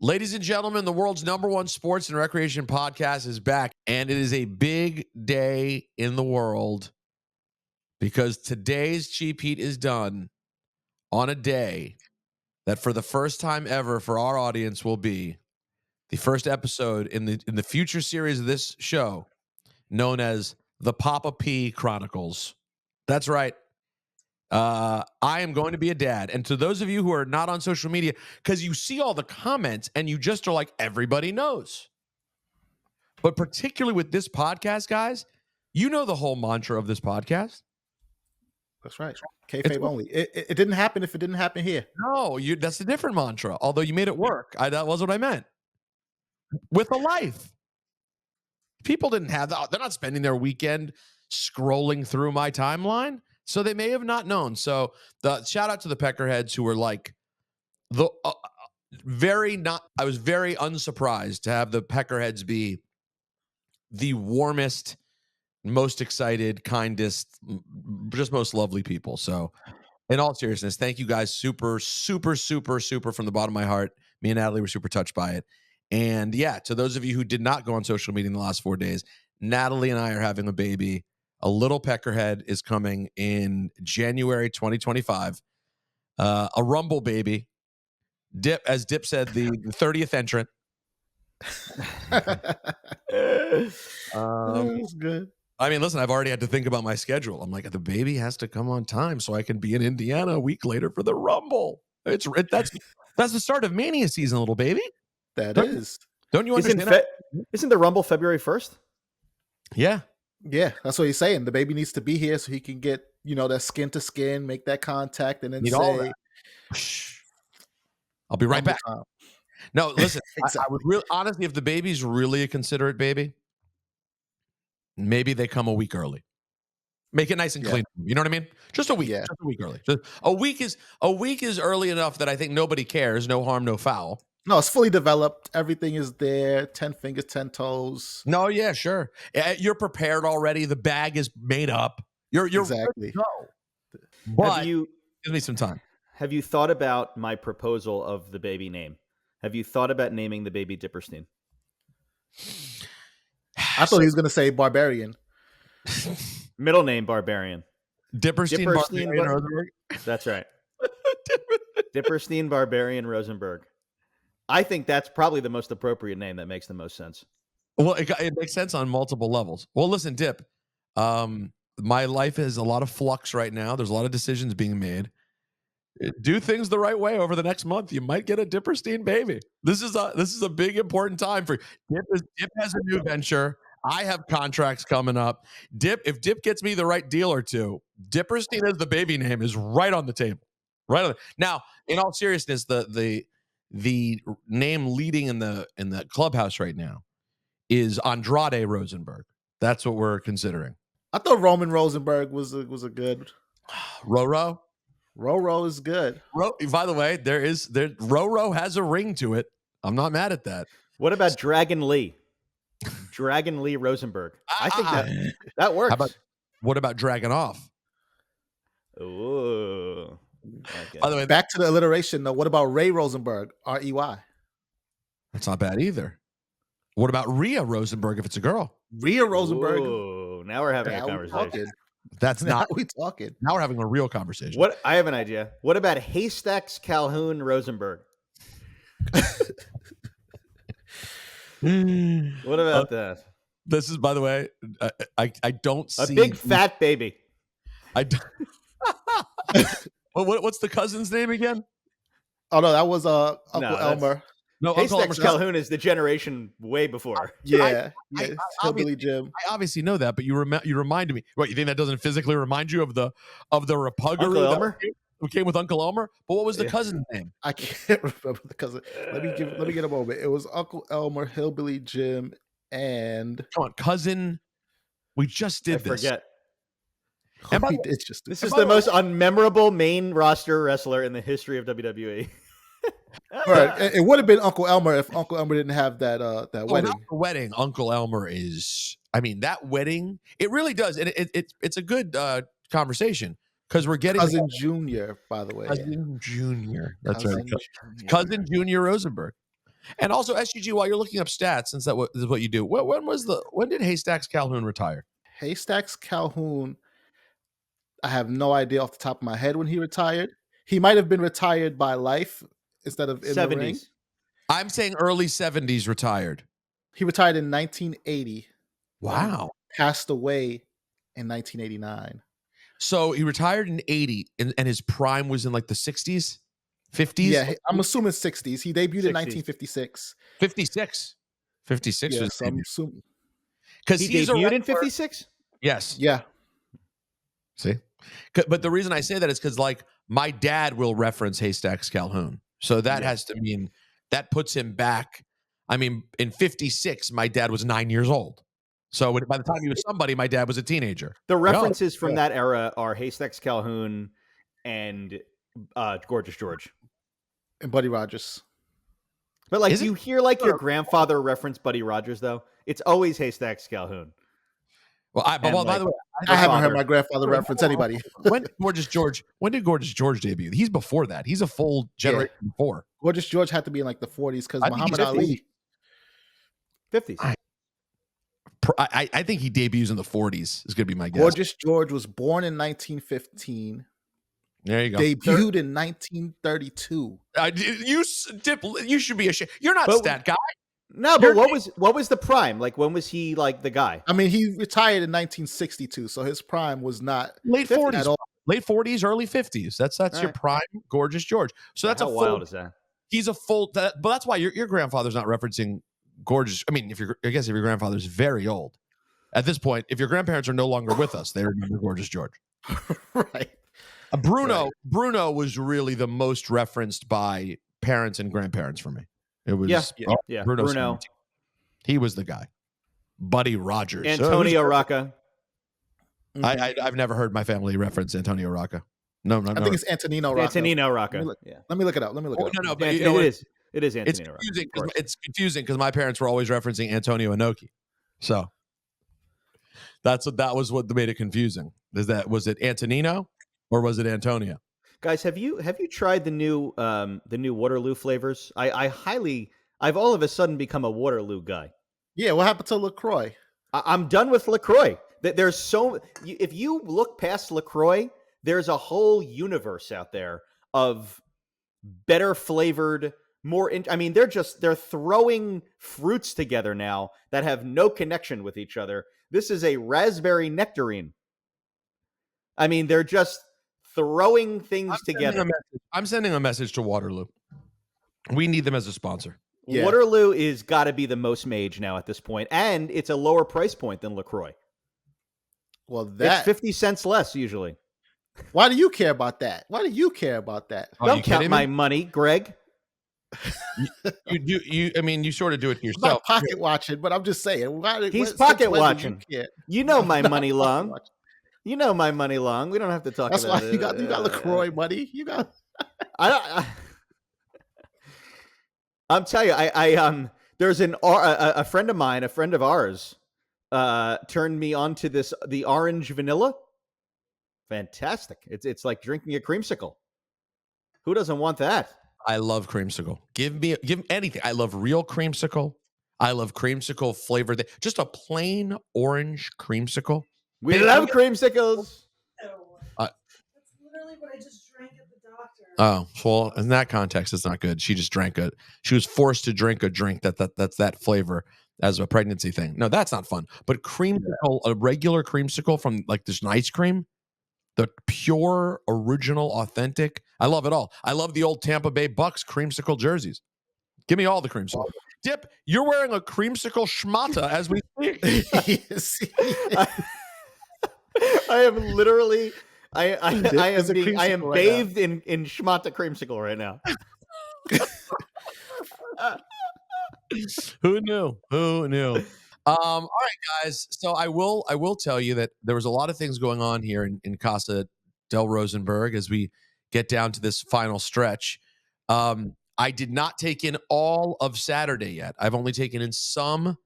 Ladies and gentlemen, the world's #1 sports and recreation podcast is back, and it is a big day in the world because today's Cheap Heat is done on a day that for the first time ever for our audience will be the first episode in the future series of this show known as the Papa P Chronicles. That's right. I am going to be a dad. And to those of you who are not on social media, because you see all the comments and you just are like, everybody knows. But particularly with this podcast, guys, you know the whole mantra of this podcast. That's right. Kayfabe only. It didn't happen if it didn't happen here. No, that's a different mantra. Although you made it work. That was what I meant. With a life. People didn't have that. They're not spending their weekend scrolling through my timeline. So they may have not known. So the shout out to the Peckerheads who were like I was very unsurprised to have the Peckerheads be the warmest, most excited, kindest, just most lovely people. So in all seriousness, thank you guys super, super, super, super from the bottom of my heart. Me and Natalie were super touched by it. And yeah, to those of you who did not go on social media in the last 4 days, Natalie and I are having a baby. A little Peckerhead is coming in January 2025. A Rumble baby. Dip, as Dip said, the 30th entrant. That's good. I mean, listen, I've already had to think about my schedule. I'm like, the baby has to come on time so I can be in Indiana a week later for the Rumble. That's the start of Mania season, little baby. Don't you understand? Isn't the Rumble February 1st? Yeah. Yeah, that's what he's saying. The baby needs to be here so he can get, that skin to skin, make that contact, and then say, I'll be right back. No, listen, Exactly. I would really, honestly, if the baby's really a considerate baby, maybe they come a week early. Make it nice and clean. You know what I mean? Just a week. Yeah. Just a week early. A week is early enough that I think nobody cares. No harm, no foul. No, it's fully developed. Everything is there. 10 fingers, 10 toes. No, yeah, sure. You're prepared already. The bag is made up. You're exactly. But give me some time. Have you thought about my proposal of the baby name? Have you thought about naming the baby Dipperstein? I thought he was going to say Barbarian. Middle name Barbarian. Dipperstein Barbarian Rosenberg. That's right. Dipperstein Barbarian Rosenberg. I think that's probably the most appropriate name that makes the most sense. Well, it makes sense on multiple levels. Well, listen, Dip, my life is a lot of flux right now. There's a lot of decisions being made. Do things the right way over the next month. You might get a Dipperstein baby. This is a big important time for Dip. Dip has a new venture. I have contracts coming up. If Dip gets me the right deal or two, Dipperstein as the baby name is right on the table. Now, in all seriousness, the name leading in the clubhouse right now is Andrade Rosenberg. That's what we're considering. I thought Roman Rosenberg was a good. Roro is good. By the way, Roro has a ring to it. I'm not mad at that. What about Dragon Lee? Dragon Lee Rosenberg. I think that works. What about Dragon Off? Ooh. Okay. By the way, back to the alliteration though. What about Ray Rosenberg? R-E-Y. That's not bad either. What about Rhea Rosenberg if it's a girl? Rhea Rosenberg. Ooh, now we're having a conversation. That's not we talking. Now we're having a real conversation. What I have an idea. What about Haystacks Calhoun Rosenberg? What about that? This is, by the way, I don't see a big fat baby. I don't. What's the cousin's name again? Oh no, that was Uncle Elmer. No, Haystacks Calhoun is the generation way before. Hillbilly Jim. I obviously know that, but you reminded me. What, you think that doesn't physically remind you of the repuggery Elmer? who came with Uncle Elmer? But what was the cousin's name? I can't remember the cousin. Let me get a moment. It was Uncle Elmer, Hillbilly Jim, and come on, cousin. We just did this. Forget. This is the most unmemorable main roster wrestler in the history of WWE. Right. It would have been Uncle Elmer if Uncle Elmer didn't have that wedding. The wedding, Uncle Elmer is. I mean, that wedding. It really does, and it's a good conversation because we're getting Cousin Junior, by the way. Cousin Junior. That's right. Cousin Junior Rosenberg. And also, SGG, while you're looking up stats, since that is what you do, when did Haystacks Calhoun retire? Haystacks Calhoun, I have no idea off the top of my head when he retired. He might have been retired by life instead of in the ring. 70s. I'm saying early 70s retired. He retired in 1980. Wow. Passed away in 1989. So he retired in 80, and his prime was in like the 60s, 50s? Yeah, I'm assuming 60s. He debuted in 1956. 56. 56 Yeah, was so I'm assuming. because He debuted in 56? Yes. Yeah. See? But the reason I say that is because, like, my dad will reference Haystacks Calhoun. So that has to mean that puts him back. I mean, in 56, my dad was 9 years old. So by the time he was somebody, my dad was a teenager. The references from that era are Haystacks Calhoun and Gorgeous George. And Buddy Rogers. But like, you hear like your grandfather reference Buddy Rogers, though. It's always Haystacks Calhoun. Well, by the way, I haven't heard my grandfather reference anybody. when did Gorgeous George debut? He's before that. He's a full generation before. Gorgeous George had to be in like the 40s because Muhammad Ali. 50s. I think he debuts in the 40s. Is going to be my guess. Gorgeous George was born in 1915. There you go. Debuted in 1932. You should be ashamed. You're not Stat Guy. No, but what was the prime? Like, when was he like the guy? I mean, he retired in 1962, so his prime was not late 40s at all. Late 40s, early 50s. That's your prime, Gorgeous George. So that's how wild is that? He's a full. But that's why your grandfather's not referencing Gorgeous. I mean, I guess if your grandfather's very old at this point, if your grandparents are no longer with us, they remember Gorgeous George. Right. Bruno was really the most referenced by parents and grandparents for me. It was Bruno. He was the guy. Buddy Rogers, Antonio Rocca. I've never heard my family reference Antonio Rocca. No. I think it's Antonino Rocca. Antonino Rocca. Let me look it up. No, but it is Antonino Rocca. It's confusing because my parents were always referencing Antonio Inoki. So that was what made it confusing. Was it Antonino or was it Antonio? Guys, have you tried the new Waterloo flavors? I've all of a sudden become a Waterloo guy. Yeah, what happened to LaCroix? I'm done with LaCroix. If you look past LaCroix, there's a whole universe out there of better flavored, they're throwing fruits together now that have no connection with each other. This is a raspberry nectarine. I mean, they're just throwing things together. I'm sending a message to Waterloo. We need them as a sponsor. Yeah. Waterloo is got to be the most mage now at this point, and it's a lower price point than LaCroix. Well, it's 50 cents less usually. Why do you care about that? Don't count my money, Greg. You sort of do it yourself. I'm not pocket watching, but I'm just saying. He's pocket watching. You know my money long. You know my money long. We don't have to talk about it. That's why you got LaCroix money. You got. I'm telling you, there's a friend of mine, a friend of ours, turned me on to the orange vanilla. Fantastic. It's like drinking a creamsicle. Who doesn't want that? I love creamsicle. Give anything. I love real creamsicle. I love creamsicle flavored. Just a plain orange creamsicle. We love creamsicles. That's literally what I just drank at the doctor. Oh, well, in that context, it's not good. She just drank it. She was forced to drink a drink that's that flavor as a pregnancy thing. No, that's not fun. But creamsicle, a regular creamsicle from like this ice cream, the pure, original, authentic. I love it all. I love the old Tampa Bay Bucks creamsicle jerseys. Give me all the creamsicle. Dip, you're wearing a creamsicle schmata as we speak. I am literally, I am bathed in schmata creamsicle right now. Who knew? All right, guys. So I will tell you that there was a lot of things going on here in Casa del Rosenberg as we get down to this final stretch. I did not take in all of Saturday yet. I've only taken in some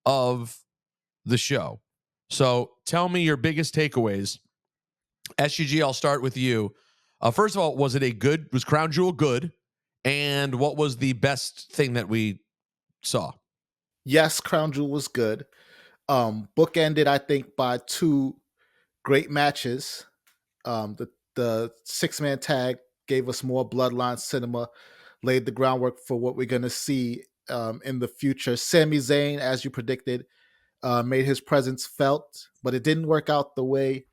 of the show. So tell me your biggest takeaways. SGG, I'll start with you. First of all, was Crown Jewel good? And what was the best thing that we saw. Yes, Crown Jewel was good. Bookended, I think, by two great matches. The 6-man tag gave us more Bloodline cinema, laid the groundwork for what we're going to see in the future. Sami Zayn, as you predicted, made his presence felt, but it didn't work out the way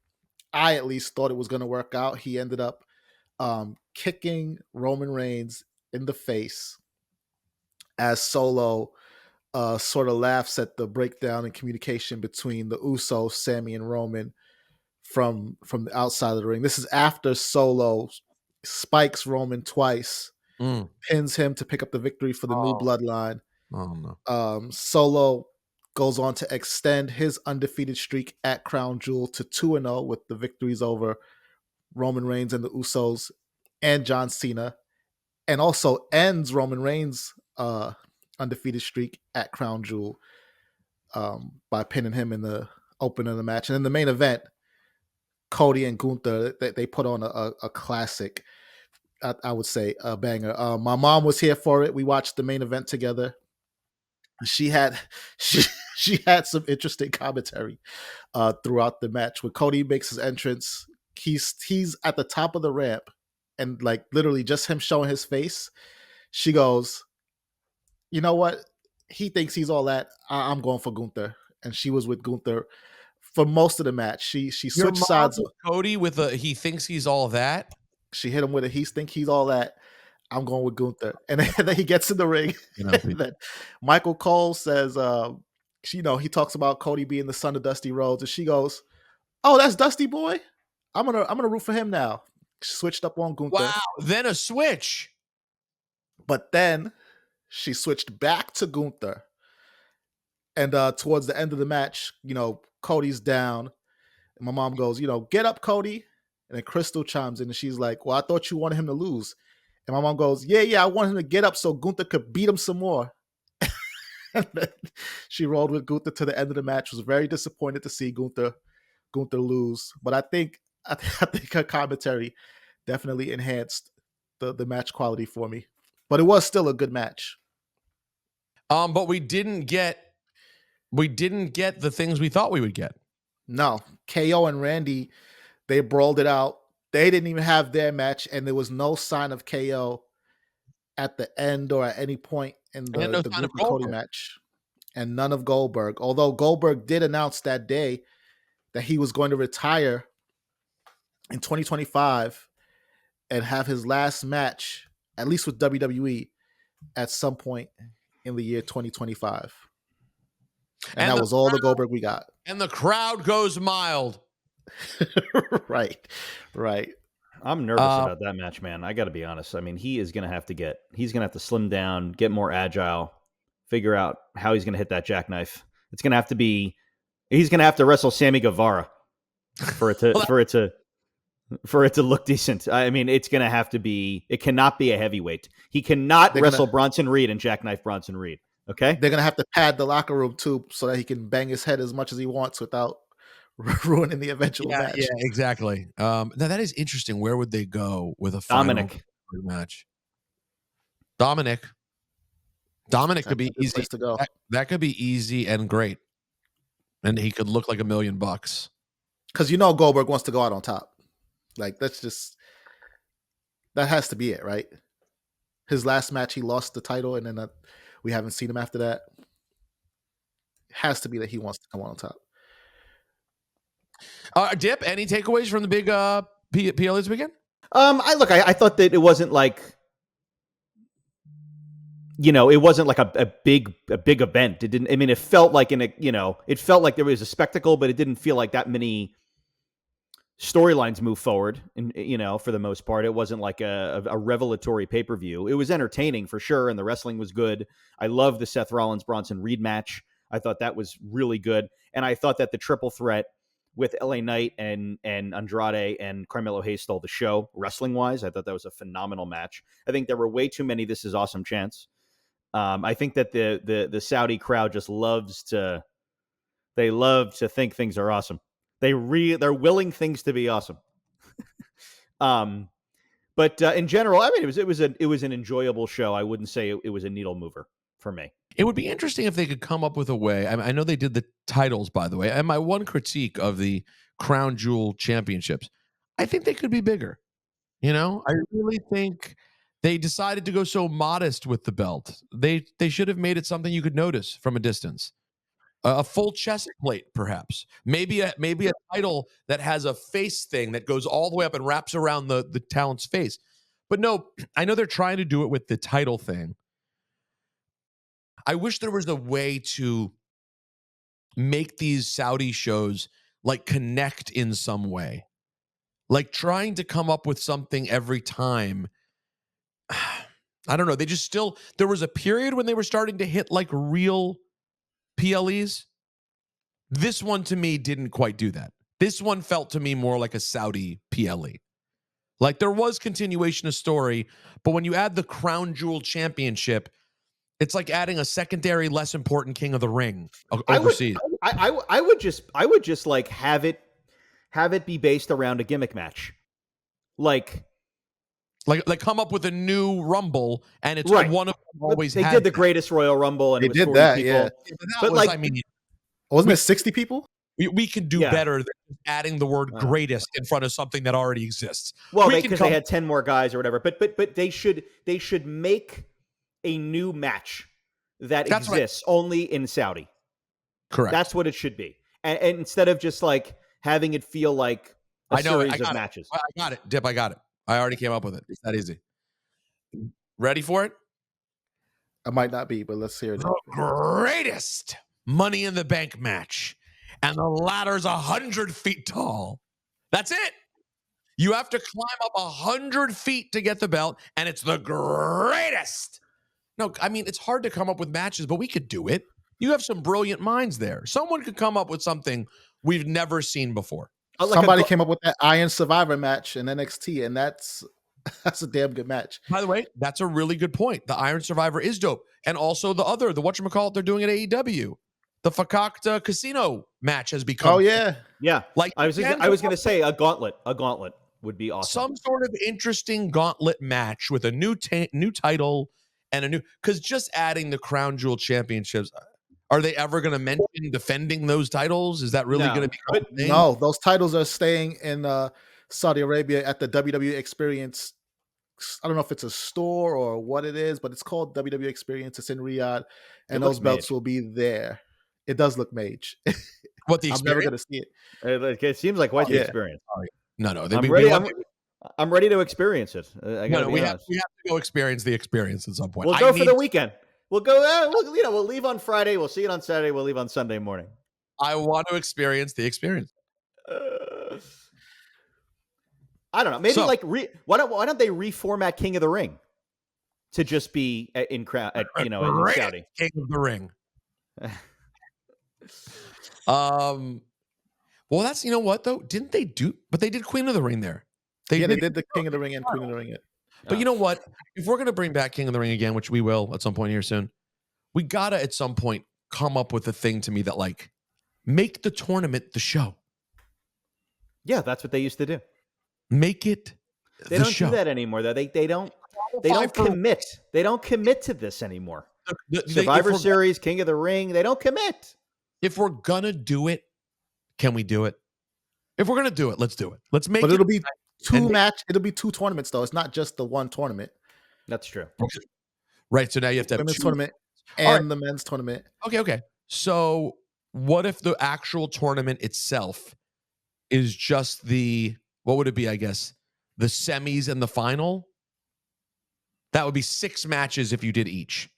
I at least thought it was going to work out. He ended up kicking Roman Reigns in the face as Solo sort of laughs at the breakdown in communication between the Usos, Sammy and Roman from the outside of the ring. This is after Solo spikes Roman twice, pins him to pick up the victory for the new bloodline. Oh no. Solo goes on to extend his undefeated streak at Crown Jewel to 2-0 with the victories over Roman Reigns and the Usos and John Cena, and also ends Roman Reigns' undefeated streak at Crown Jewel by pinning him in the opening of the match. And in the main event, Cody and Gunther, they put on a classic, I would say, a banger. My mom was here for it. We watched the main event together. She had some interesting commentary throughout the match. When Cody makes his entrance, he's at the top of the ramp, and like literally just him showing his face, she goes, "You know what? He thinks he's all that. I'm going for Gunther." And she was with Gunther for most of the match. She switched sides. Cody with he thinks he's all that. She hit him with a he thinks he's all that. I'm going with Gunther. And then he gets in the ring. And then Michael Cole says, he talks about Cody being the son of Dusty Rhodes. And she goes, "Oh, that's Dusty Boy? I'm gonna root for him now." She switched up on Gunther. Wow, then a switch. But then she switched back to Gunther. And towards the end of the match, Cody's down. And my mom goes, "Get up, Cody." And then Crystal chimes in and she's like, "Well, I thought you wanted him to lose." And my mom goes, yeah, I want him to get up so Gunther could beat him some more. And then she rolled with Gunther to the end of the match. Was very disappointed to see Gunther lose. But I think her commentary definitely enhanced the match quality for me. But it was still a good match. But we didn't get the things we thought we would get. No, KO and Randy, they brawled it out. They didn't even have their match, and there was no sign of KO at the end or at any point in the Gunther Cody match, and none of Goldberg. Although Goldberg did announce that day that he was going to retire in 2025 and have his last match, at least with WWE, at some point in the year 2025. And that was all the Goldberg we got. And the crowd goes mild. Right. I'm nervous about that match, man. I got to be honest. I mean, he's going to have to slim down, get more agile, figure out how he's going to hit that jackknife. He's going to have to wrestle Sammy Guevara for it to look decent. I mean, it cannot be a heavyweight. He cannot wrestle Bronson Reed and jackknife Bronson Reed. Okay. They're going to have to pad the locker room too, so that he can bang his head as much as he wants without ruining the eventual match. Yeah, exactly. Now that is interesting. Where would they go with a Dominic match? Dominic could be easy to go. That could be easy and great, and he could look like $1 million. Because Goldberg wants to go out on top. Like that has to be it, right? His last match, he lost the title, and then we haven't seen him after that. It has to be that he wants to come on top. Dip, any takeaways from the big PLE this weekend? I thought that it wasn't like, it wasn't like a big event. It didn't. I mean, it felt like it felt like there was a spectacle, but it didn't feel like that many storylines move forward. And for the most part, it wasn't like a revelatory pay-per-view. It was entertaining for sure, and the wrestling was good. I love the Seth Rollins Bronson Reed match. I thought that was really good, and I thought that the triple threat with LA Knight and Andrade and Carmelo Hayes stole the show wrestling wise. I thought that was a phenomenal match. I think there were way too many This Is Awesome chants. I think that the Saudi crowd just loves to think things are awesome. They're willing things to be awesome. But in general, I mean, it was an enjoyable show. I wouldn't say it was a needle mover for me. It would be interesting if they could come up with a way. I know they did the titles, by the way. And my one critique of the Crown Jewel Championships, I think they could be bigger. I really think they decided to go so modest with the belt. They should have made it something you could notice from a distance. A full chest plate, perhaps. Maybe a title that has a face thing that goes all the way up and wraps around the talent's face. But no, I know they're trying to do it with the title thing. I wish there was a way to make these Saudi shows like connect in some way. Like trying to come up with something every time. I don't know. There was a period when they were starting to hit like real PLEs. This one to me didn't quite do that. This one felt to me more like a Saudi PLE. Like there was continuation of story, but when you add the Crown Jewel Championship, it's like adding a secondary, less important King of the Ring overseas. I would just like have it be based around a gimmick match, like come up with a new Rumble, and it's right. one of them always. They did the Greatest Royal Rumble, and they it was did 40 that, people. yeah. But like, I mean, wasn't it 60 people? We can do better than adding the word "greatest" in front of something that already exists. Well, because they had 10 more guys or whatever. But they should make a new match that exists only in Saudi. Correct. That's what it should be, and instead of just like having it feel like a series of matches. I got it, Dip. I got it. I already came up with it. It's that easy. Ready for it? I might not be, but let's hear it. The greatest Money in the Bank match. And the ladder's 100 feet tall. That's it. You have to climb up 100 feet to get the belt, and it's the greatest. No, I mean, it's hard to come up with matches, but we could do it. You have some brilliant minds there. Someone could come up with something we've never seen before. Somebody came up with that Iron Survivor match in NXT, and that's a damn good match. By the way, that's a really good point. The Iron Survivor is dope. And also the whatchamacallit they're doing at AEW. The Fakakta Casino match has become. Oh yeah. Like I was going to say a gauntlet would be awesome. Some sort of interesting gauntlet match with a new title and a new, because just adding the Crown Jewel Championships, are they ever going to mention defending those titles? Is that really going to be? No, those titles are staying in Saudi Arabia at the WWE Experience. I don't know if it's a store or what it is, but it's called WWE Experience. It's in Riyadh, and those belts will be there. It does look mage. What the I'm never going to see it. It seems like quite the experience. No. I'm ready to experience it. We have to go experience the experience at some point. We'll go for the weekend. We'll go. We'll leave on Friday. We'll see it on Saturday. We'll leave on Sunday morning. I want to experience the experience. I don't know. Maybe why don't they reformat King of the Ring to just be in Saudi? King of the Ring. Well, that's, you know what though? Didn't they do? But they did Queen of the Ring there. They did the King of the Ring and Queen of the Ring. But you know what? If we're gonna bring back King of the Ring again, which we will at some point here soon, we gotta at some point come up with a thing to me that like make the tournament the show. Yeah, that's what they used to do. Make it. They don't do that anymore. Though they don't commit. They don't commit to this anymore. Survivor Series, King of the Ring. They don't commit. If we're gonna do it, can we do it? If we're gonna do it, let's do it. Let's make it. But it'll be it'll be two tournaments though. It's not just the one tournament. That's true. Okay. Right. So now you have to have women's tournament and the men's tournament. Okay. So what if the actual tournament itself is just what would it be? I guess the semis and the final. That would be 6 matches if you did each.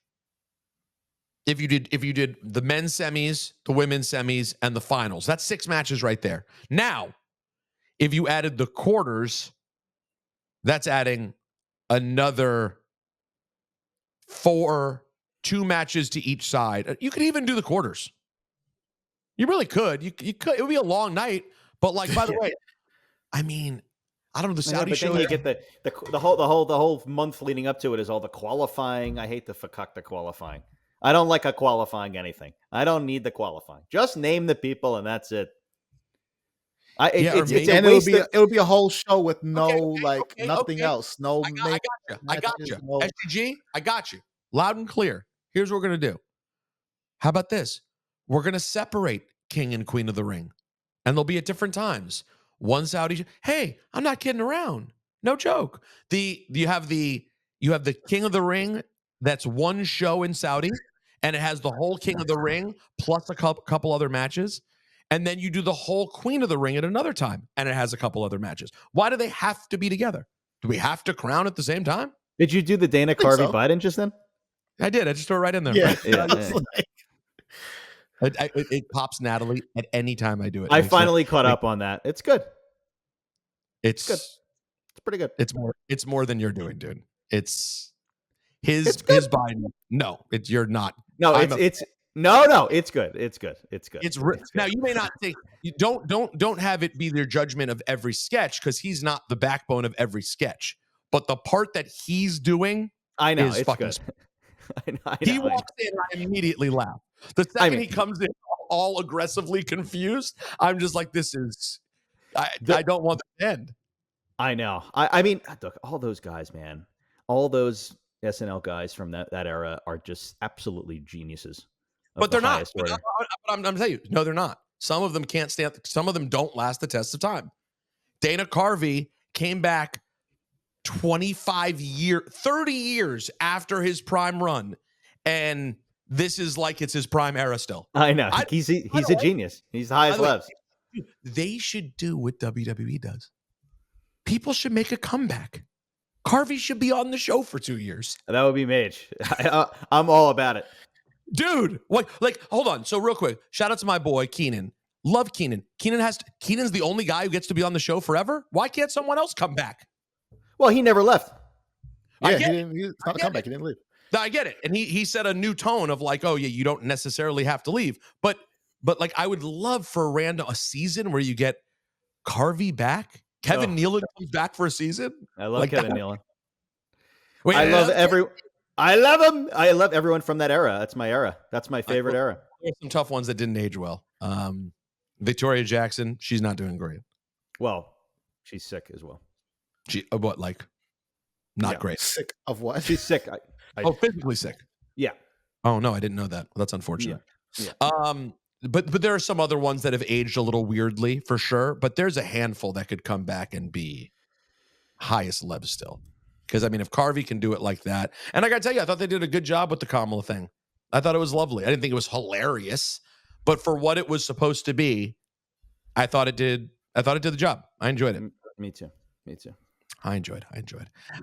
If you did the men's semis, the women's semis, and the finals, that's 6 matches right there. Now, if you added the quarters, that's adding another 2 matches to each side. You could even do the quarters. You really could. You could. It would be a long night, but like, by the way, I mean, I don't know, the Saudi show. Then you get the whole month leading up to it is all the qualifying. I hate the fakakta qualifying. I don't like a qualifying anything. I don't need the qualifying. Just name the people and that's it. It'll be a whole show with nothing else. No, I got you. SGG, I got you. Loud and clear. Here's what we're gonna do. How about this? We're going to separate King and Queen of the Ring, and they'll be at different times. One Saudi. Hey, I'm not kidding around. No joke. You have the King of the Ring. That's one show in Saudi, and it has the whole King of the Ring plus a couple other matches. And then you do the whole Queen of the Ring at another time, and it has a couple other matches. Why do they have to be together? Do we have to crown at the same time? Did you do the Dana Carvey Biden just then? I did. I just threw it right in there. Yeah. It pops Natalie at any time I do it. I finally caught up on that. It's good. It's good. It's pretty good. It's more than you're doing, dude. It's his Biden. No, you're not. No, it's no. It's good. It's good. It's good. It's good. Now you may not think you don't have it be their judgment of every sketch because he's not the backbone of every sketch. But the part that he's doing, I know, is it's fucking. Good. I know, he walks in, I immediately laugh. The second he comes in all aggressively confused, I'm just like, this is. I don't want that to end. I know. I mean, look, all those guys, man, all those SNL guys from that era are just absolutely geniuses. But they're not. I'm telling you, no, they're not. Some of them can't stand. Some of them don't last the test of time. Dana Carvey came back 30 years after his prime run, and this is like it's his prime era still. I know. He's a genius. He's the highest levels. They should do what WWE does. People should make a comeback. Carvey should be on the show for 2 years. That would be Mage. I'm all about it. Dude, hold on. So real quick, shout out to my boy, Keenan. Love Keenan. Keenan's the only guy who gets to be on the show forever. Why can't someone else come back? Well, he never left. Yeah, he's not a comeback. He didn't leave. I get it. And he set a new tone of like, oh yeah, you don't necessarily have to leave. But like I would love for a season where you get Carvey back. Kevin Nealon comes back for a season. I love Kevin Nealon. Wait, I love him. I love everyone from that era. That's my era. That's my favorite era. There's some tough ones that didn't age well. Victoria Jackson, she's not doing great. Well, she's sick as well. She not great. Sick of what? She's sick. Physically sick. Yeah. Oh no, I didn't know that. That's unfortunate. Yeah. But there are some other ones that have aged a little weirdly for sure. But there's a handful that could come back and be highest level still. Because I mean, if Carvey can do it like that, and I gotta tell you, I thought they did a good job with the Kamala thing. I thought it was lovely. I didn't think it was hilarious, but for what it was supposed to be, I thought it did the job. I enjoyed it. Me too. I enjoyed.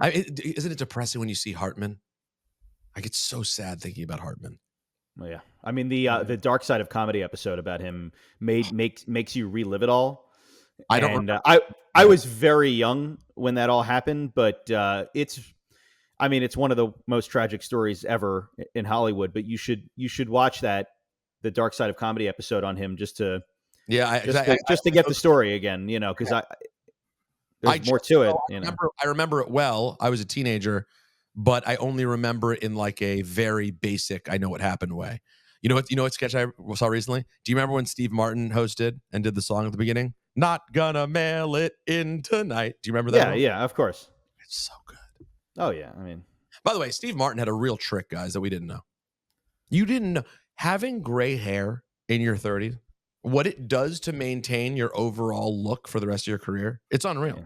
Isn't it depressing when you see Hartman? I get so sad thinking about Hartman. Well, yeah. I mean, the Dark Side of Comedy episode about him makes you relive it all. I was very young when that all happened, but it's one of the most tragic stories ever in Hollywood. But you should watch the Dark Side of Comedy episode on him just to get the story again, because there's more to it. I remember it well. I was a teenager, but I only remember it in like a very basic, I know what happened way. You know what sketch I saw recently? Do you remember when Steve Martin hosted and did the song at the beginning? Not gonna mail it in tonight. Do you remember that? Yeah, of course. It's so good. Oh yeah, I mean. By the way, Steve Martin had a real trick, guys, that we didn't know. You didn't know having gray hair in your 30s, what it does to maintain your overall look for the rest of your career. It's unreal.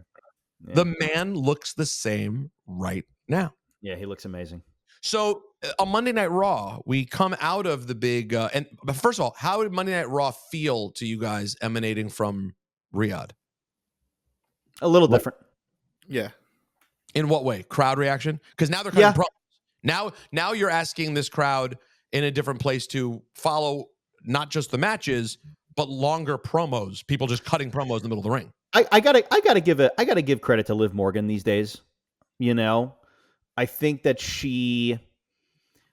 Yeah. The man looks the same right now. Yeah, he looks amazing. So on Monday Night Raw, we come out of the big but first of all, how did Monday Night Raw feel to you guys emanating from Riyadh? A little different. Yeah. In what way? Crowd reaction? Because now they're cutting promos. Now you're asking this crowd in a different place to follow not just the matches, but longer promos. People just cutting promos in the middle of the ring. I gotta give credit to Liv Morgan these days. I think that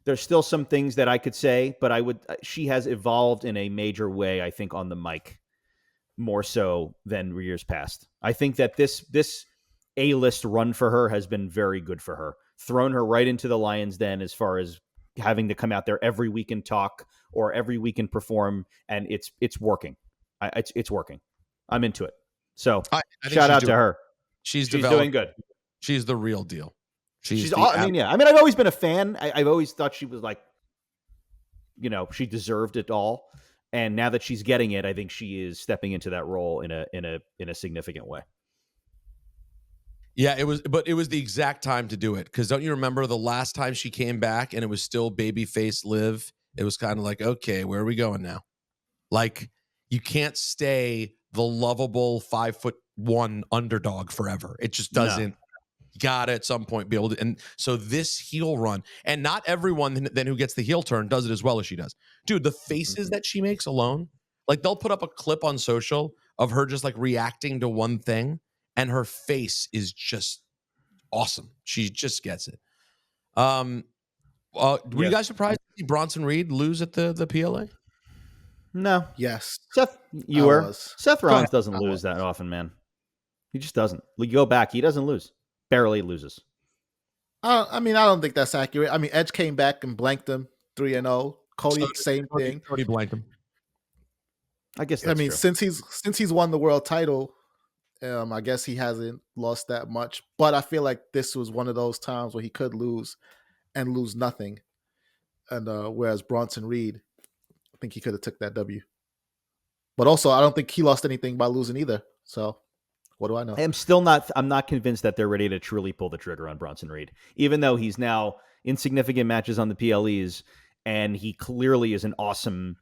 there's still some things that I could say, but she has evolved in a major way, I think, on the mic more so than years past. I think that this A-list run for her has been very good for her. Thrown her right into the lion's den as far as having to come out there every week and talk or every week and perform, and it's working. It's working. I'm into it. So shout out to her. She's doing good. She's the real deal. I've always been a fan. I've always thought she was like she deserved it all. And now that she's getting it, I think she is stepping into that role in a significant way. Yeah, it was the exact time to do it. Because don't you remember the last time she came back and it was still babyface Liv? It was kind of like, okay, where are we going now? Like, you can't stay the lovable 5'1" underdog forever. It just doesn't. You gotta at some point be able to. And so this heel run, and not everyone then who gets the heel turn does it as well as she does. Dude, the faces that she makes alone, like they'll put up a clip on social of her just like reacting to one thing, and her face is just awesome. She just gets it. Were you guys surprised to see Bronson Reed lose at the PLA? No. Yes. Seth, I was. Seth Rollins doesn't I lose was. that often, man. He just doesn't. You go back, he doesn't lose. Barely loses. I mean, I don't think that's accurate. I mean, Edge came back and blanked him 3-0. Cody, same thing. Cody blanked him. I guess that's true. since he's won the world title, I guess he hasn't lost that much. But I feel like this was one of those times where he could lose and lose nothing. And whereas Bronson Reed, I think he could have took that W. But also, I don't think he lost anything by losing either. So what do I know? I'm not convinced that they're ready to truly pull the trigger on Bronson Reed, even though he's now in significant matches on the PLEs, and he clearly is an awesome,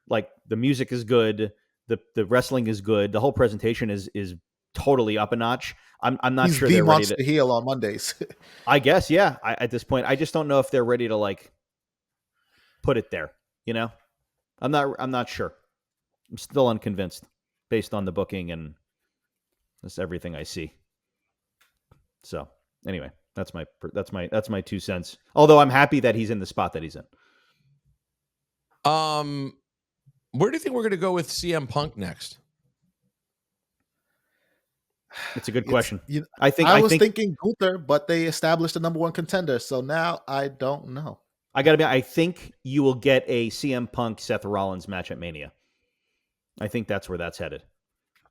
like, the music is good, the wrestling is good, the whole presentation is totally up a notch. I'm not He's sure the they're ready monster to heel on Mondays. I guess, yeah. At this point, I just don't know if they're ready to like put it there. I'm not sure. I'm still unconvinced based on the booking and that's everything I see. So anyway, that's my 2 cents. Although I'm happy that he's in the spot that he's in. Where do you think we're going to go with CM Punk next? It's a good question. I was thinking Gunther, but they established a number one contender. So now I don't know. I think you will get a CM Punk Seth Rollins match at Mania. I think that's where that's headed.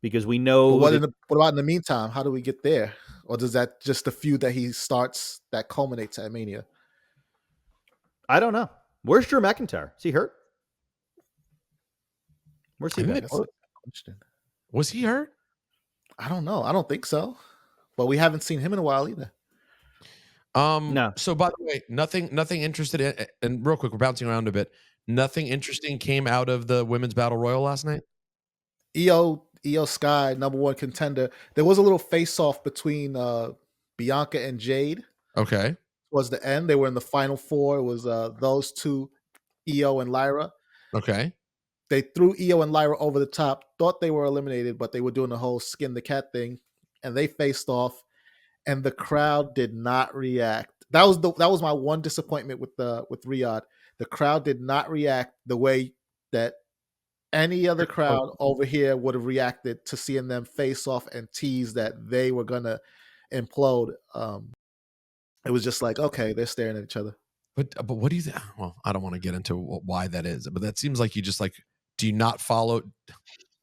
Because we know. What about in the meantime? How do we get there? Or does that just the feud that he starts that culminates at Mania? I don't know. Where's Drew McIntyre? Is he hurt? Where's he been? Was he hurt? I don't know. I don't think so. But we haven't seen him in a while either. No. So by the way, nothing interested in, and real quick, we're bouncing around a bit. Nothing interesting came out of the women's battle royal last night. Io Sky, number one contender. There was a little face-off between Bianca and Jade. Okay. Towards the end, they were in the final four. It was those two, Io and Lyra. Okay. They threw Io and Lyra over the top, thought they were eliminated, but they were doing the whole skin the cat thing, and they faced off, and the crowd did not react. That was my one disappointment with Riyadh. The crowd did not react the way that any other crowd over here would have reacted to seeing them face off and tease that they were gonna implode. It was just like, okay, they're staring at each other. But what do you think? Well, I don't want to get into why that is, but that seems like you just like, do you not follow?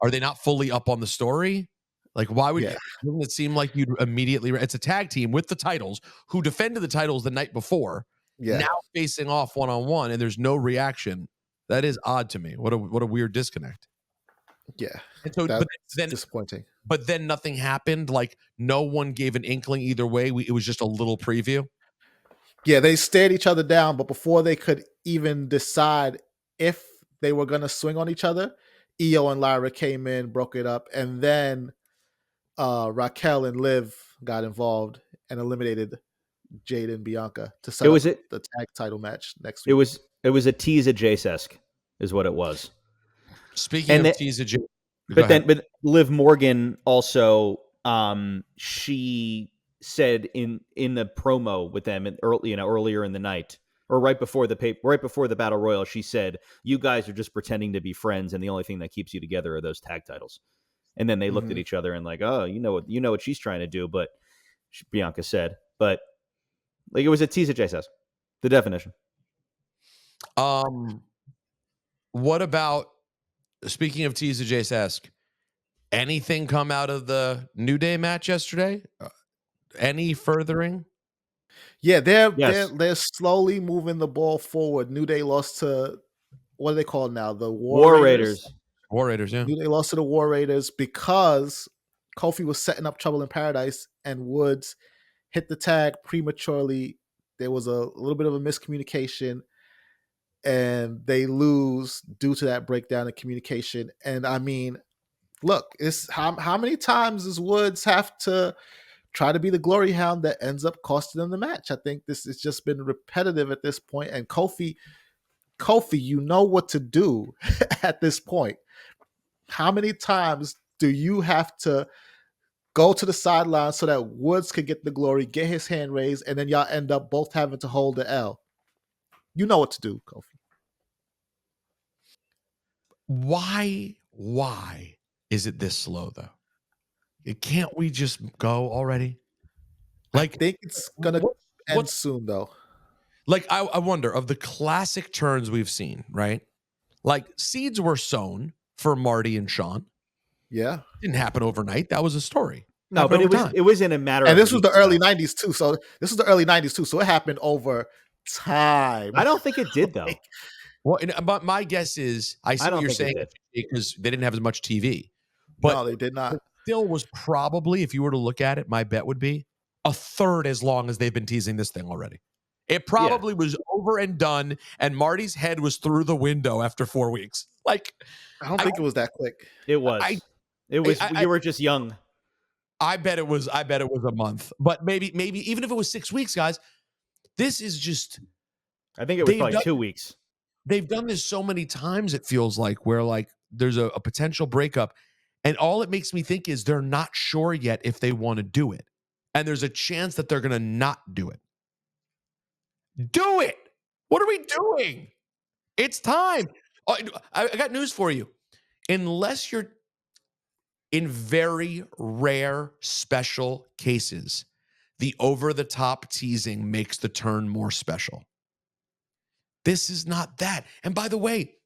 Are they not fully up on the story? Like, why would doesn't it seem like you'd immediately? It's a tag team with the titles who defended the titles the night before. Yeah. Now facing off one-on-one, and there's no reaction. That is odd to me. What a weird disconnect. Yeah. And so, that's then disappointing. But then nothing happened. Like no one gave an inkling either way. It was just a little preview. Yeah, they stared each other down, but before they could even decide if they were going to swing on each other, Io and Lyra came in, broke it up, and then Raquel and Liv got involved and eliminated Jade and Bianca to set up the tag title match next week. It was a tease at Jace-esque, is what it was. Speaking of tease at Jace, but Liv Morgan also, she said in the promo with them earlier in the night, or right before the battle royal, she said, "You guys are just pretending to be friends, and the only thing that keeps you together are those tag titles." And then they looked at each other and like, "Oh, you know what she's trying to do," but Bianca said, but like it was a tease at Jace-esque, the definition. What about, speaking of tease at Jace-esque, anything come out of the New Day match yesterday? Any furthering? Yeah, they're slowly moving the ball forward. New Day lost to what are they called now? The War Raiders. War Raiders, yeah. They lost to the War Raiders because Kofi was setting up Trouble in Paradise and Woods hit the tag prematurely. There was a little bit of a miscommunication and they lose due to that breakdown in communication. And I mean, look, it's how many times does Woods have to try to be the glory hound that ends up costing them the match? I think this has just been repetitive at this point. And Kofi, you know what to do at this point. How many times do you have to go to the sideline so that Woods could get the glory, get his hand raised, and then y'all end up both having to hold the L? You know what to do, Kofi. Why is it this slow though? Can't we just go already? Like, I think it's gonna end soon though. Like, I wonder, of the classic turns we've seen, right? Like, seeds were sown for Marty and Sean. Yeah. Didn't happen overnight. That was a story. No, Happened but over time. it was in a matter And of this was the weeks, early though. 90s too. So this was the early 90s too. So it happened over time. I don't think it did though. Well, but my guess is, I see I don't what you're think saying it because they didn't have as much TV. But no, they did not. it still was probably, if you were to look at it, my bet would be a third as long as they've been teasing this thing already. It probably was over and done, and Marty's head was through the window after 4 weeks. Like, I don't think it was that quick. It was. You were just young. I bet it was a month. But maybe even if it was 6 weeks, guys, this is just, I think it was probably 2 weeks. they've done this so many times, it feels like, where like there's a potential breakup, and all it makes me think is they're not sure yet if they want to do it. And there's a chance that they're going to not do it. Do it. What are we doing? It's time. I got news for you. Unless you're in very rare special cases, the over-the-top teasing makes the turn more special. This is not that. And by the way,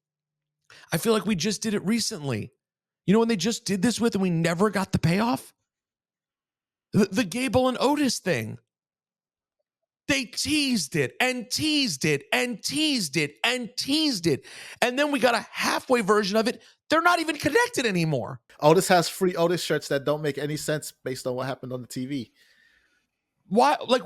I feel like we just did it recently. You know when they just did this with and we never got the payoff? The Gable and Otis thing. They teased it and teased it and teased it and teased it. And then we got a halfway version of it. They're not even connected anymore. Otis has free Otis shirts that don't make any sense based on what happened on the TV. Why? Like,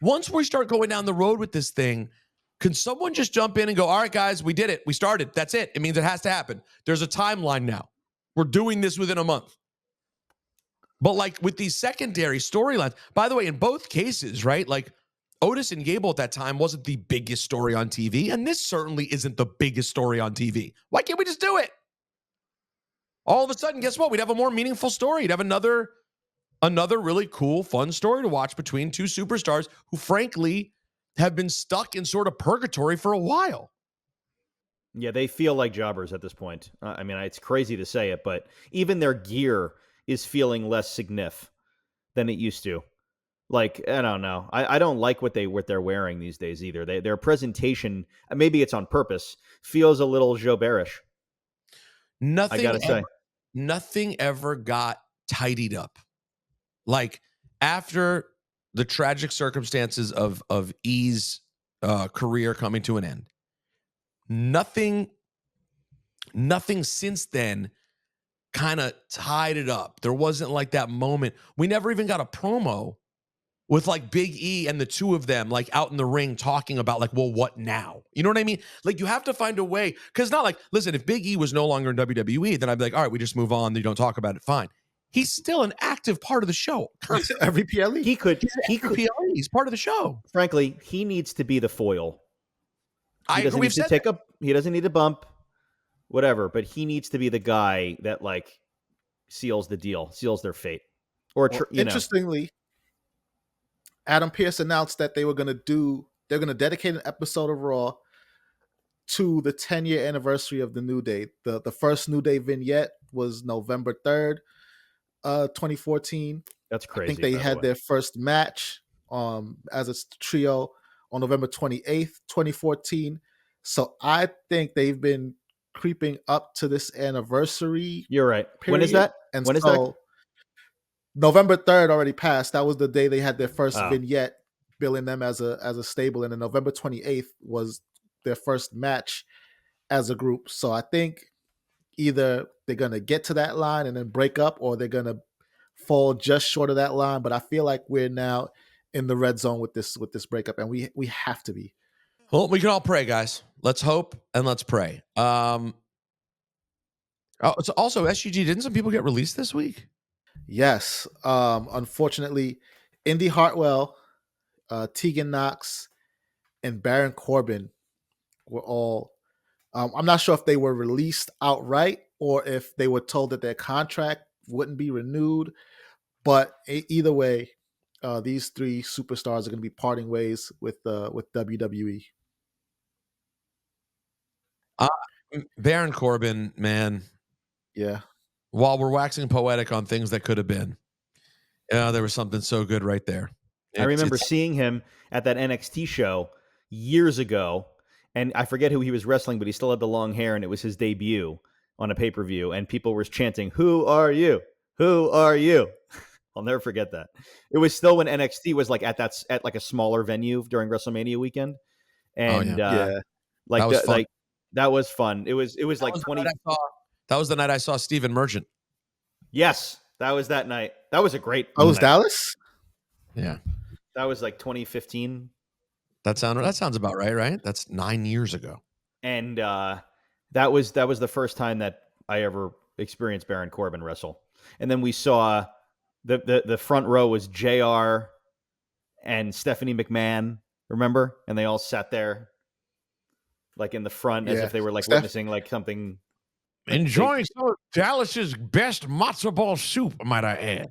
once we start going down the road with this thing, can someone just jump in and go, all right, guys, we did it. We started. That's it. It means it has to happen. There's a timeline now. We're doing this within a month. But like with these secondary storylines, by the way, in both cases, right? Like Otis and Gable at that time wasn't the biggest story on TV. And this certainly isn't the biggest story on TV. Why can't we just do it? All of a sudden, guess what? We'd have a more meaningful story. You'd have another really cool, fun story to watch between two superstars who, frankly, have been stuck in sort of purgatory for a while. Yeah, they feel like jobbers at this point. I mean, it's crazy to say it, but even their gear is feeling less significant than it used to. Like, I don't know. I don't like what they're wearing these days either. Their presentation, maybe it's on purpose, feels a little Jobberish. I gotta say, nothing ever got tidied up. Like after the tragic circumstances of E's career coming to an end, nothing since then kind of tied it up. There wasn't like that moment. We never even got a promo with like Big E and the two of them like out in the ring talking about like, well, what now? You know what I mean? Like you have to find a way, because not like, listen, if Big E was no longer in WWE, then I'd be like, all right, we just move on. You don't talk about it. Fine. He's still an active part of the show. Every PLE. He could. He's part of the show. Frankly, he needs to be the foil. He doesn't need to bump, whatever, but he needs to be the guy that like seals the deal, seals their fate. Or interestingly, Adam Pearce announced that they're going to dedicate an episode of Raw to the 10-year anniversary of the New Day. The first New Day vignette was November 3rd, 2014. That's crazy. I think they had their first match as a trio on November 28th, 2014. So I think they've been creeping up to this anniversary. You're right. Period. When is that? And when so is that? November 3rd already passed. That was the day they had their first vignette, billing them as a stable. And then November 28th was their first match as a group. So I think either they're going to get to that line and then break up, or they're going to fall just short of that line. But I feel like we're now in the red zone with this breakup, and we have to be. Well, we can all pray, guys. Let's hope and let's pray. So also, SGG, didn't some people get released this week? Yes. Unfortunately, Indy Hartwell, Tegan Knox, and Baron Corbin were all. I'm not sure if they were released outright or if they were told that their contract wouldn't be renewed. But either way, these three superstars are going to be parting ways with WWE. Baron Corbin, man. Yeah. While we're waxing poetic on things that could have been, there was something so good right there. I remember seeing him at that NXT show years ago, and I forget who he was wrestling, but he still had the long hair, and it was his debut on a pay-per-view, and people were chanting, "Who are you? Who are you?" I'll never forget that. It was still when NXT was like at like a smaller venue during WrestleMania weekend, and like that was fun. like that was fun. It was like 20. That was the night I saw Steven Merchant. Yes, that was that night. That was a great. Oh, was Dallas? Yeah, that was like 2015. That sounds about right, right? That's 9 years ago. And that was the first time that I ever experienced Baron Corbin wrestle. And then we saw the front row was JR and Stephanie McMahon, remember? And they all sat there like in the front as if they were like witnessing like something. Enjoying some of Dallas's best matzo ball soup, might I add.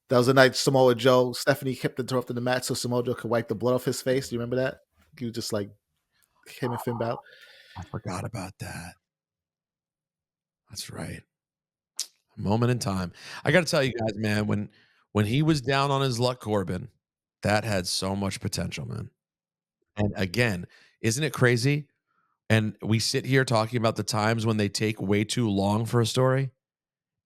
That was the night Samoa Joe, Stephanie kept interrupting the match so Samoa Joe could wipe the blood off his face. Do you remember that? He was just like him and Finn Balor. I forgot about that. That's right. A moment in time. I got to tell you guys, man, when he was down on his luck, Corbin, that had so much potential, man. And again, isn't it crazy? And we sit here talking about the times when they take way too long for a story.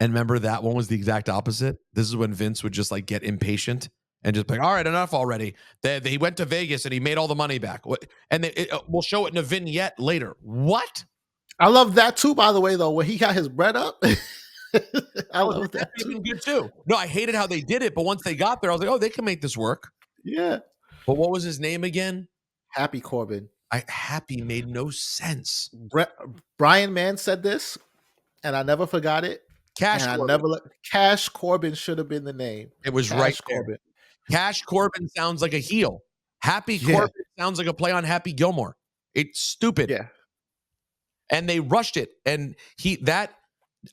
And remember, that one was the exact opposite. This is when Vince would just like get impatient and just be like, all right, enough already. He went to Vegas and he made all the money back. And we'll show it in a vignette later. What? I love that too, by the way, though, when he got his bread up. I love that too. Good too. No, I hated how they did it. But once they got there, I was like, oh, they can make this work. Yeah. But what was his name again? Happy Corbin. Happy made no sense. Brian Mann said this, and I never forgot it. Cash Corbin. Cash Corbin should have been the name. It was Cash right there. Corbin. Cash Corbin sounds like a heel. Happy Corbin sounds like a play on Happy Gilmore. It's stupid. Yeah. And they rushed it. And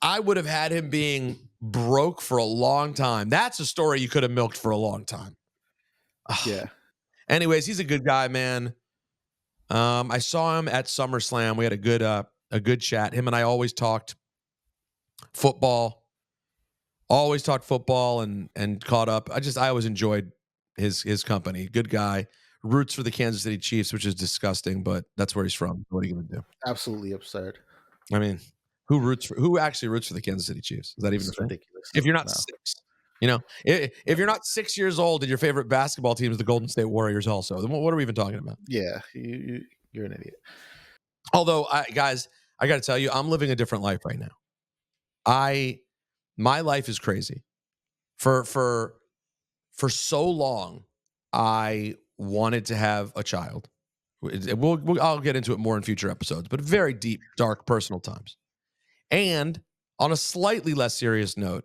I would have had him being broke for a long time. That's a story you could have milked for a long time. Yeah. Anyways, he's a good guy, man. I saw him at SummerSlam. We had a good chat. Him and I always talked football. And caught up. I always enjoyed his company. Good guy. Roots for the Kansas City Chiefs, which is disgusting, but that's where he's from. What are you going to do? Absolutely absurd. I mean, who actually roots for the Kansas City Chiefs? Is that even ridiculous? If you're not 6, if you're not 6 years old and your favorite basketball team is the Golden State Warriors, also, then what are we even talking about? Yeah, you're an idiot. Although, guys, I got to tell you, I'm living a different life right now. My life is crazy. For so long, I wanted to have a child. I'll get into it more in future episodes, but very deep, dark, personal times. And on a slightly less serious note,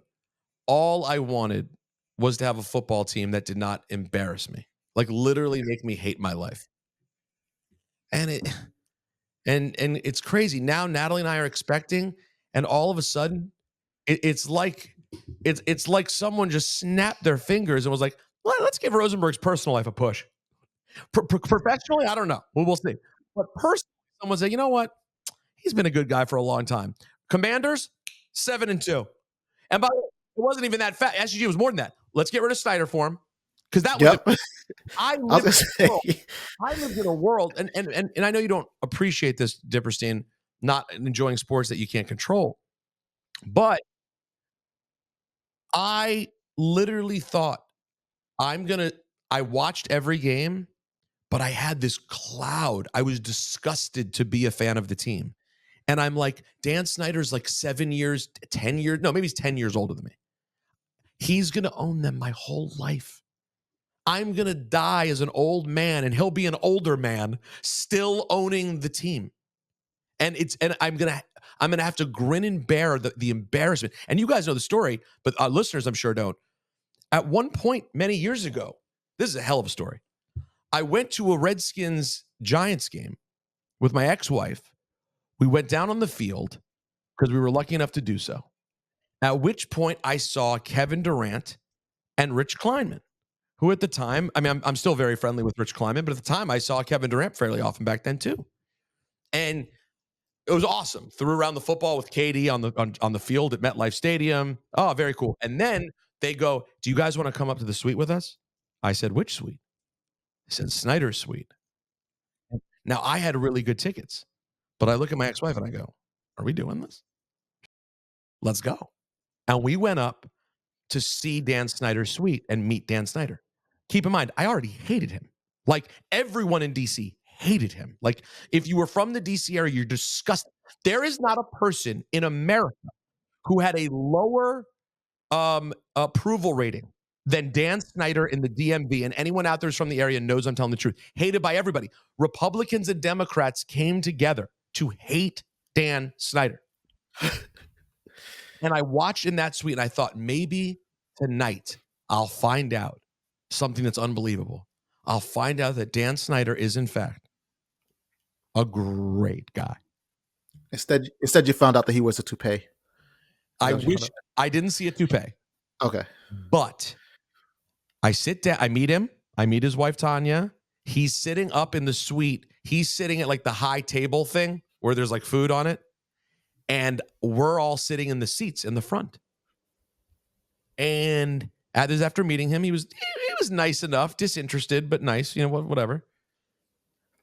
all I wanted was to have a football team that did not embarrass me, like literally make me hate my life. And it's crazy. Now Natalie and I are expecting, and all of a sudden, it's like someone just snapped their fingers and was like, let's give Rosenberg's personal life a push. Professionally, I don't know. We'll see. But personally, someone said, you know what? He's been a good guy for a long time. Commanders, 7-2. And by the way, it wasn't even that fast. SGG was more than that. Let's get rid of Snyder for him. Because that was I lived in a world, and I know you don't appreciate this, Dipperstein, not enjoying sports that you can't control. But I literally thought I watched every game, but I had this cloud. I was disgusted to be a fan of the team. And I'm like, Dan Snyder's like 7 years, 10 years. No, maybe he's 10 years older than me. He's going to own them my whole life. I'm going to die as an old man and he'll be an older man still owning the team. And I'm going to have to grin and bear the embarrassment. And you guys know the story, but listeners, I'm sure don't. At one point many years ago, this is a hell of a story. I went to a Redskins Giants game with my ex-wife. We went down on the field because we were lucky enough to do so. At which point I saw Kevin Durant and Rich Kleinman, who at the time, I mean, I'm still very friendly with Rich Kleinman, but at the time I saw Kevin Durant fairly often back then too. And it was awesome. Threw around the football with KD on the field at MetLife Stadium. Oh, very cool. And then they go, do you guys want to come up to the suite with us? I said, which suite? They said, Snyder's suite. Now, I had really good tickets, but I look at my ex-wife and I go, are we doing this? Let's go. And we went up to see Dan Snyder's suite and meet Dan Snyder. Keep in mind, I already hated him. Like, everyone in DC hated him. Like, if you were from the DC area, you're disgusted. There is not a person in America who had a lower approval rating than Dan Snyder in the DMV, and anyone out there who's from the area knows I'm telling the truth. Hated by everybody. Republicans and Democrats came together to hate Dan Snyder. And I watched in that suite, and I thought, maybe tonight I'll find out something that's unbelievable. I'll find out that Dan Snyder is, in fact, a great guy. Instead, you found out that he wears a toupee. I wish I didn't see a toupee. Okay. But I sit down, I meet him. I meet his wife, Tanya. He's sitting up in the suite. He's sitting at like the high table thing where there's like food on it. And we're all sitting in the seats in the front. And after meeting him, he was nice enough, disinterested, but nice, whatever.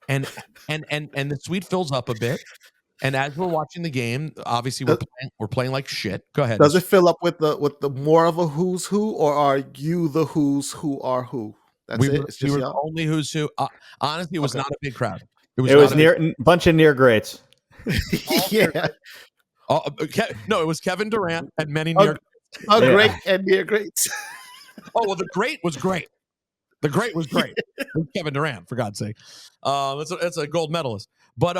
And the suite fills up a bit. And as we're watching the game, obviously we're playing like shit. Go ahead. Does it fill up with the more of a who's who, or are you the who's who are who? That's it. It's just the only who's who. Honestly, it was not a big crowd. It was near bunch of near greats. Yeah. No, it was Kevin Durant and many near. Great and near greats. Oh well, the great was great. The great was great. Kevin Durant, for God's sake. It's a gold medalist, but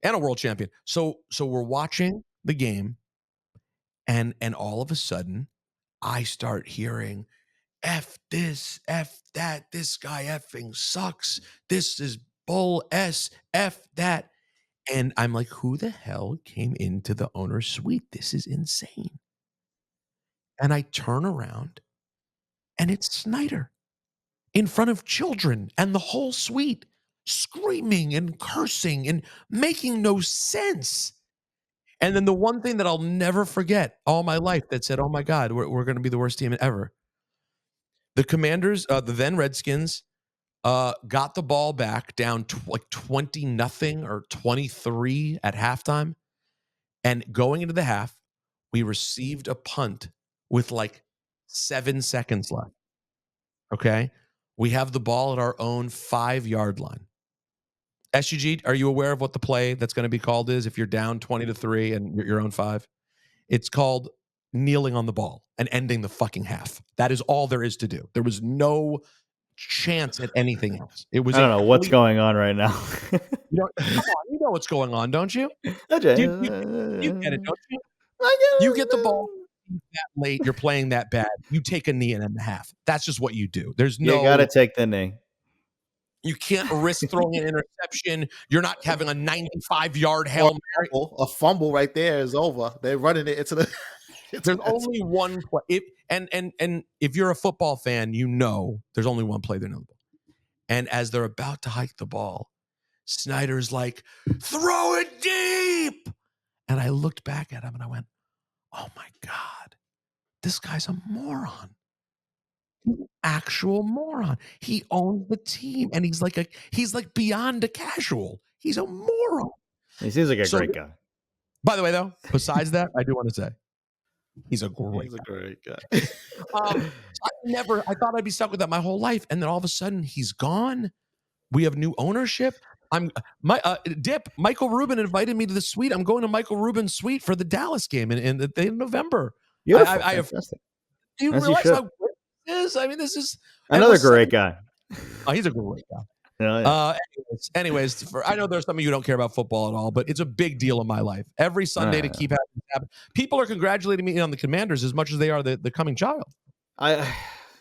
and a world champion. So we're watching the game, and all of a sudden, I start hearing, "F this, F that. This guy effing sucks. This is bull S. F that." And I'm like, who the hell came into the owner's suite? This is insane. And I turn around, and it's Snyder in front of children and the whole suite, screaming and cursing and making no sense. And then the one thing that I'll never forget all my life that said, oh my God, we're going to be the worst team ever. The Commanders, the then Redskins, got the ball back down like 20-0 or 23 at halftime. And going into the half, we received a punt with like 7 seconds left. Okay. We have the ball at our own 5-yard line. SGG, are you aware of what the play that's going to be called is if you're down 20-3 and you're your own 5? It's called kneeling on the ball and ending the fucking half. That is all there is to do. There was no chance at anything else. It was. I don't know what's going on right now. Come on, you know what's going on, don't you? You get it, don't you? You get the ball that late, you're playing that bad. You take a knee and end the half. That's just what you do. There's no. You got to take the knee. You can't risk throwing an interception. You're not having a 95-yard Hail Mary. A fumble right there is over. They're running it into the. There's only one play. And if you're a football fan, you know there's only one play there. And as they're about to hike the ball, Snyder's like, throw it deep. And I looked back at him and I went, oh my God, this guy's a moron. He's an actual moron. He owns the team. And he's like beyond a casual. He's a moron. He seems like a great guy. By the way, though, besides that, I do want to say, he's a great guy. I thought I'd be stuck with that my whole life. And then all of a sudden he's gone. We have new ownership. Dip. Michael Rubin invited me to the suite. I'm going to Michael Rubin's suite for the Dallas game in November. Beautiful. I have. Fantastic. Do you As you realize should. how great this is? I mean, this is Another great guy. Oh, he's a great guy. Yeah. Anyways, I know there's some of you who don't care about football at all, but it's a big deal in my life. Every Sunday to keep having people are congratulating me on the Commanders as much as they are the coming child.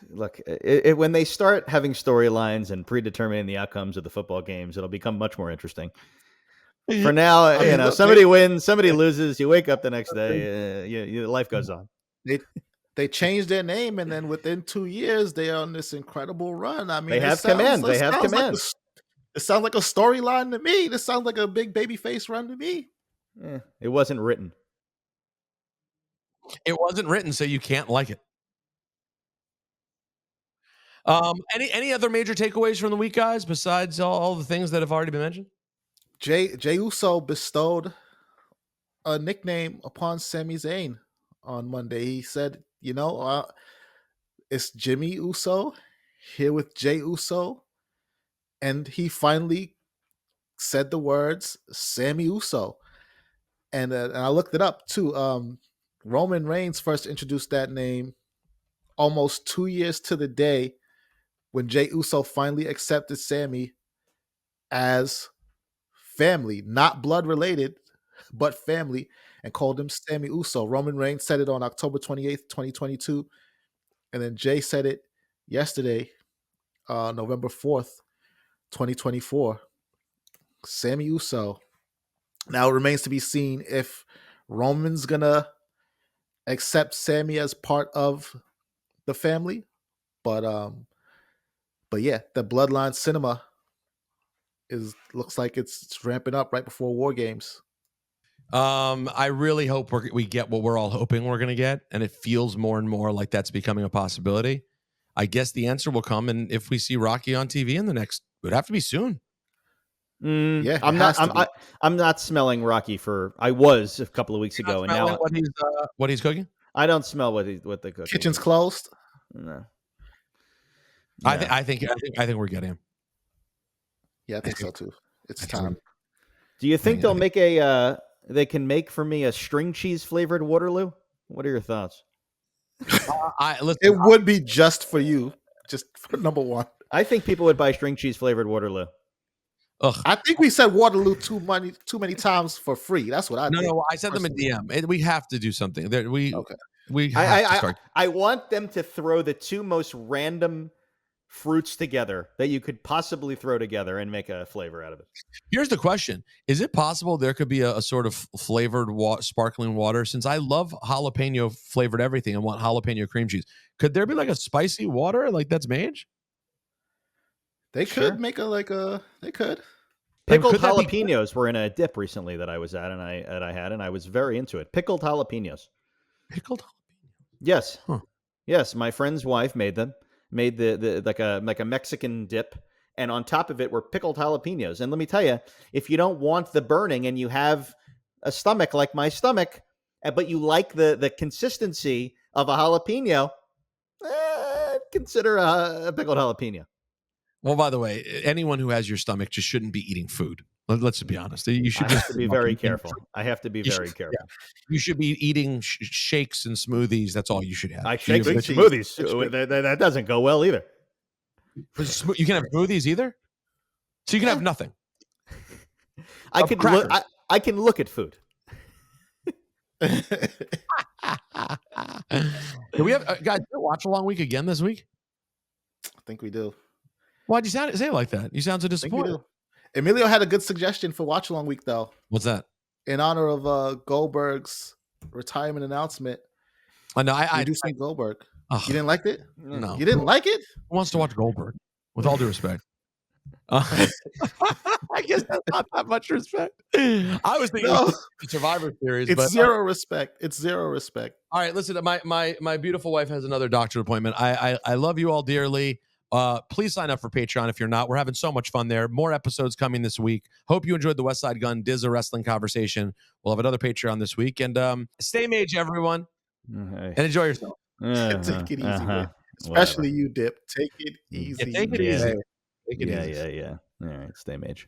Look, when they start having storylines and predetermining the outcomes of the football games, it'll become much more interesting. For now, somebody wins, somebody loses. You wake up the next day, life goes on. They changed their name, and then within 2 years, they are on this incredible run. I mean, they have command. They have command. It sounds like a storyline to me. This sounds like a big babyface run to me. It wasn't written. It wasn't written, so you can't like it. Any other major takeaways from the week, guys, besides all the things that have already been mentioned? Jey Uso bestowed a nickname upon Sami Zayn on Monday. He said, it's Jimmy Uso here with Jey Uso. And he finally said the words Sami Uso. And I looked it up too. Roman Reigns first introduced that name almost 2 years to the day when Jey Uso finally accepted Sami as family, not blood related, but family, and called him Sami Uso. Roman Reigns said it on October 28th, 2022. And then Jey said it yesterday, November 4th, 2024. Sami Uso. Now it remains to be seen if Roman's gonna accept Sami as part of the family. But yeah, the Bloodline cinema looks like it's ramping up right before WarGames. I really hope we get what we're all hoping we're going to get, and it feels more and more like that's becoming a possibility. I guess the answer will come, and if we see Rocky on TV in it would have to be soon. Yeah, I'm not smelling Rocky I was a couple of weeks ago, and now what he's cooking. I don't smell what the cooking. Kitchen's closed. No. I think we're getting him. Yeah, I think so too. It's time. Do you think they'll make they can make for me a string cheese flavored Waterloo? What are your thoughts? It would be just for you, just for number one. I think people would buy string cheese flavored Waterloo. Ugh. I think we said Waterloo too many times for free. That's what I think. No, I said them in DM. We have to do something. We I want them to throw the two most random fruits together that you could possibly throw together and make a flavor out of it. Here's the question. Is it possible there could be a sort of flavored sparkling water? Since I love jalapeno flavored everything and want jalapeno cream cheese, could there be like a spicy water like that's mage? They could make they could. Pickled jalapenos were in a dip recently that I was at and I had, and I was very into it. Pickled jalapenos. Pickled jalapenos? Yes. Huh. Yes, my friend's wife made them. Made the like a Mexican dip, and on top of it were pickled jalapenos. And let me tell you, if you don't want the burning and you have a stomach like my stomach, but you like the consistency of a jalapeno, consider a pickled jalapeno. Well, by the way, anyone who has your stomach just shouldn't be eating food. Let's be honest. You should just be very careful. I have to be very careful. Yeah. You should be eating shakes and smoothies. That's all you should have. Shakes and smoothies. That doesn't go well either. You can have smoothies either? So you can have nothing. I can look at food. Do we have guys watch along week again this week? I think we do. Why'd you say it like that? You sound so disappointed. Emilio had a good suggestion for watch along week though. What's that? In honor of Goldberg's retirement announcement. Oh, no, I do some Goldberg. You didn't like it? No, you didn't like it. Who wants to watch Goldberg? With all due respect, I guess that's not that much respect. I was thinking Survivor Series. It's zero respect. It's zero respect. All right, listen. My beautiful wife has another doctor appointment. I love you all dearly. Please sign up for Patreon if you're not. We're having so much fun there. More episodes coming this week. Hope you enjoyed the West Side Gun Dizza wrestling conversation. We'll have another Patreon this week. And stay mage, everyone. And enjoy yourself. Take it easy, man. Especially you, Dip. Take it easy. Take it easy. Yeah. All right, stay mage.